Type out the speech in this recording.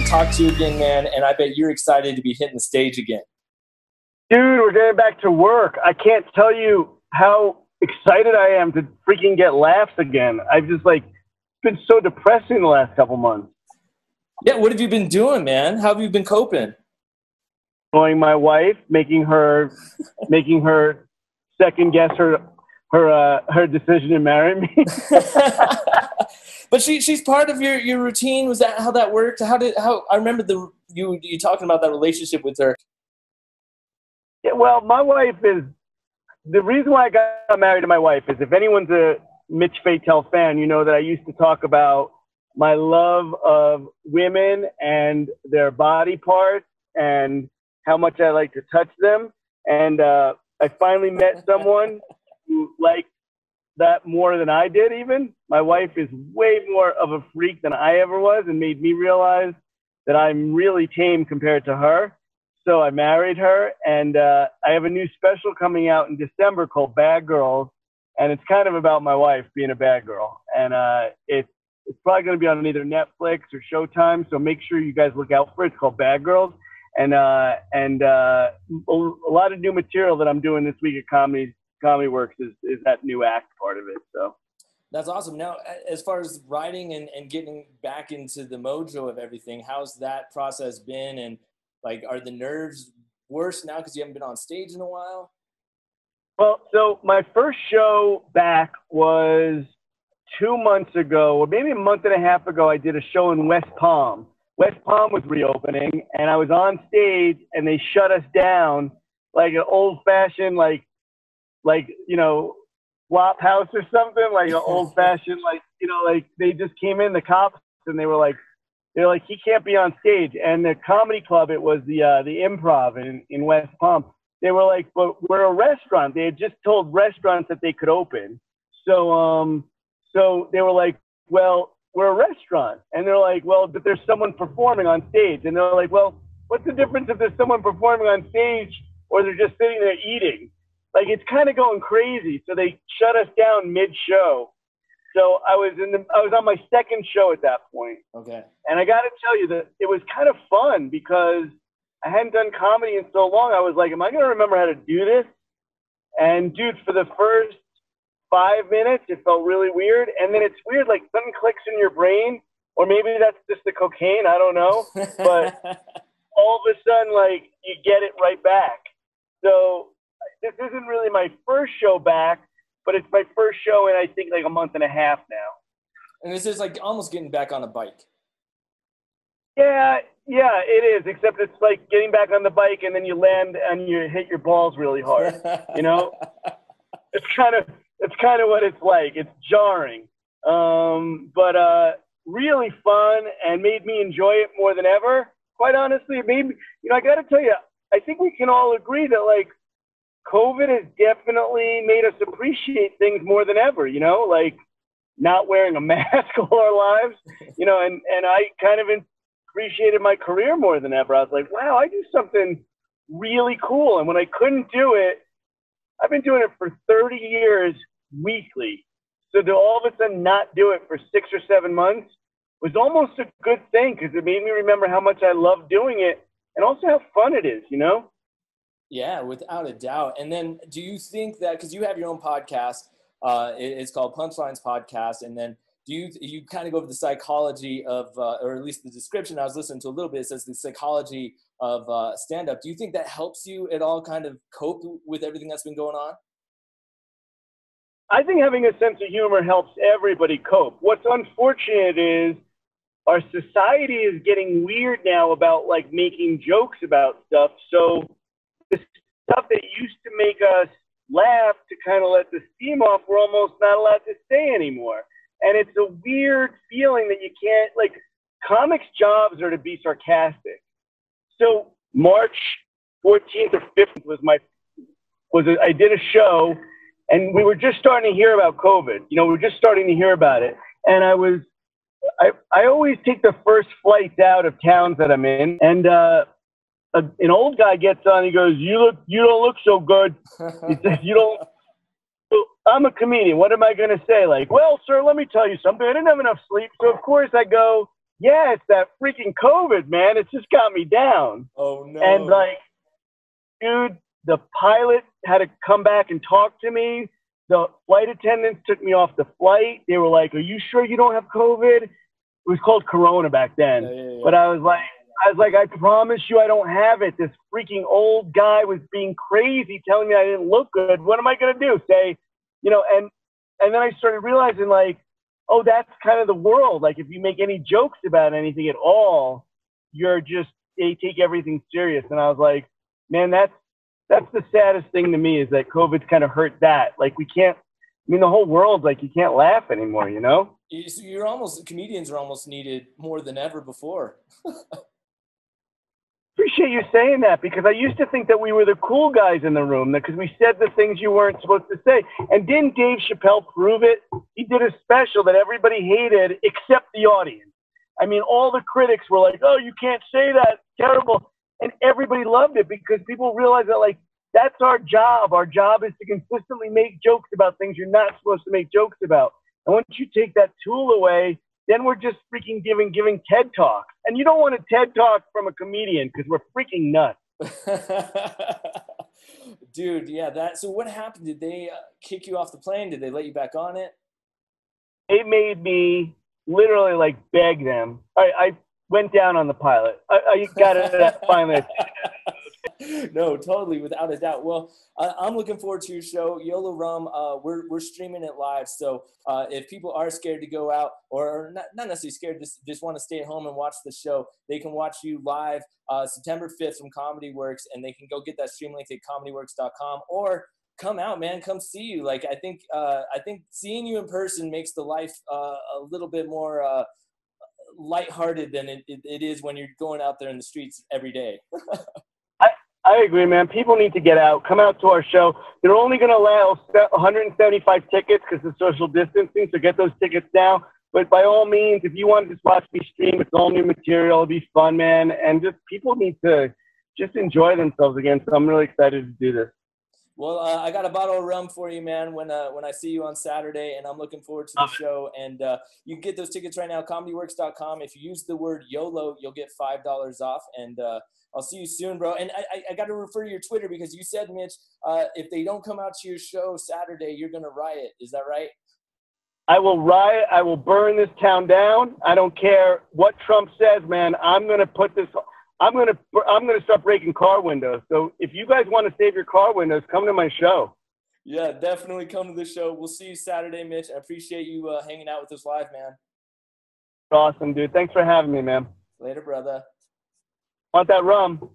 to talk to you again, man, and I bet you're excited to be hitting the stage again. Dude, we're getting back to work. I can't tell you how excited I am to freaking get laughs again. I've just been so depressing the last couple months. Yeah, what have you been doing, man? How have you been coping? Annoying my wife, making her second guess her decision to marry me. But she's part of your routine. Was that how that worked? How I remember you talking about that relationship with her. Yeah, well, my wife is the reason why I got married to my wife is if anyone's a Mitch Fatel fan, you know that I used to talk about my love of women and their body parts and how much I like to touch them. And I finally met someone who liked that more than I did even. My wife is way more of a freak than I ever was and made me realize that I'm really tame compared to her. So I married her, and I have a new special coming out in December called Bad Girls, and it's kind of about my wife being a bad girl. And it's probably going to be on either Netflix or Showtime, so make sure you guys look out for it. It's called Bad Girls. And a lot of new material that I'm doing this week at Comedy Works is that new act part of it. So that's awesome. Now, as far as writing and getting back into the mojo of everything, how's that process been? And are the nerves worse now because you haven't been on stage in a while? Well, so my first show back was 2 months ago, or maybe a month and a half ago. I did a show in West Palm. West Palm was reopening, and I was on stage, and they shut us down like an old-fashioned, flop house or something, like an old-fashioned, they just came in, the cops, and they're like, he can't be on stage. And the comedy club, it was the Improv in West Palm. They were like, but we're a restaurant. They had just told restaurants that they could open. So they were like, well, we're a restaurant. And they're like, well, but there's someone performing on stage. And they're like, well, what's the difference if there's someone performing on stage or they're just sitting there eating? It's kind of going crazy. So they shut us down mid-show. So I was on my second show at that point. Okay. And I got to tell you that it was kind of fun because I hadn't done comedy in so long. I was like, am I going to remember how to do this? And dude, for the first 5 minutes, it felt really weird. And then it's weird, something clicks in your brain, or maybe that's just the cocaine. I don't know. But all of a sudden, you get it right back. So this isn't really my first show back, but it's my first show in, I think, a month and a half now. And this is almost getting back on a bike. Yeah, it is. Except it's like getting back on the bike and then you land and you hit your balls really hard. It's kind of what it's like. It's jarring, but really fun and made me enjoy it more than ever. Quite honestly, it made me. I got to tell you, I think we can all agree that COVID has definitely made us appreciate things more than ever, not wearing a mask all our lives, and I kind of appreciated my career more than ever. I was like, wow, I do something really cool. And when I couldn't do it, I've been doing it for 30 years weekly. So to all of a sudden not do it for 6 or 7 months was almost a good thing because it made me remember how much I love doing it and also how fun it is, Yeah, without a doubt. And then do you think that, because you have your own podcast, it's called Punchlines Podcast, and then do you kind of go over the psychology of, or at least the description I was listening to a little bit, it says the psychology of stand-up. Do you think that helps you at all kind of cope with everything that's been going on? I think having a sense of humor helps everybody cope. What's unfortunate is our society is getting weird now about making jokes about stuff. So the stuff that used to make us laugh to kind of let the steam off, we're almost not allowed to say anymore. And it's a weird feeling that you can't, comics' jobs are to be sarcastic. So March 14th or 15th I did a show, and we were just starting to hear about COVID. We were just starting to hear about it. And I always take the first flights out of towns that I'm in, and an old guy gets on. He goes, "You don't look so good." He says, "You don't." So I'm a comedian. What am I going to say? Well, sir, let me tell you something. I didn't have enough sleep, so of course I go, yeah, it's that freaking COVID, man. It's just got me down. Oh, no. And like, dude, the pilot had to come back and talk to me. The flight attendants took me off the flight. They were like, "Are you sure you don't have COVID?" It was called Corona back then. Yeah. But I was like, I promise you I don't have it. This freaking old guy was being crazy, telling me I didn't look good. What am I going to do? Say, you know, and then I started realizing, like, oh, that's kind of the world. Like, if you make any jokes about anything at all, they take everything serious. And I was like, man, that's the saddest thing to me, is that COVID's kind of hurt that. Like, the whole world's like, you can't laugh anymore, you know? Comedians are almost needed more than ever before. Appreciate you saying that, because I used to think that we were the cool guys in the room, because we said the things you weren't supposed to say. And didn't Dave Chappelle prove it? He did a special that everybody hated except the audience. I mean, all the critics were like, "Oh, you can't say that, terrible." And everybody loved it, because people realized that, like, that's our job. Our job is to consistently make jokes about things you're not supposed to make jokes about. And once you take that tool away, then we're just freaking giving TED Talks. And you don't want a TED Talk from a comedian, because we're freaking nuts. Dude, yeah. So what happened? Did they kick you off the plane? Did they let you back on it? It made me literally, like, beg them. I went down on the pilot. I got it finally. No, totally, without a doubt. Well, I'm looking forward to your show, Yolo Rum. We're streaming it live, so if people are scared to go out, or not necessarily scared, just want to stay at home and watch the show, they can watch you live September 5th from Comedy Works, and they can go get that stream link at comedyworks.com, or come out, man, come see you. Like, I think seeing you in person makes the life a little bit more lighthearted than it is when you're going out there in the streets every day. I agree, man. People need to get out, come out to our show. They're only going to allow 175 tickets because of social distancing, so get those tickets now. But by all means, if you want to just watch me stream, it's all new material. It'll be fun, man. And just people need to just enjoy themselves again. So I'm really excited to do this. Well, I got a bottle of rum for you, man, when I see you on Saturday, and I'm looking forward to the show. And you can get those tickets right now, comedyworks.com. If you use the word YOLO, you'll get $5 off. And I'll see you soon, bro. And I got to refer to your Twitter, because you said, Mitch, if they don't come out to your show Saturday, you're going to riot. Is that right? I will riot. I will burn this town down. I don't care what Trump says, man. I'm going to start breaking car windows. So if you guys want to save your car windows, come to my show. Yeah, definitely come to the show. We'll see you Saturday, Mitch. I appreciate you hanging out with us live, man. Awesome, dude. Thanks for having me, man. Later, brother. Want that rum?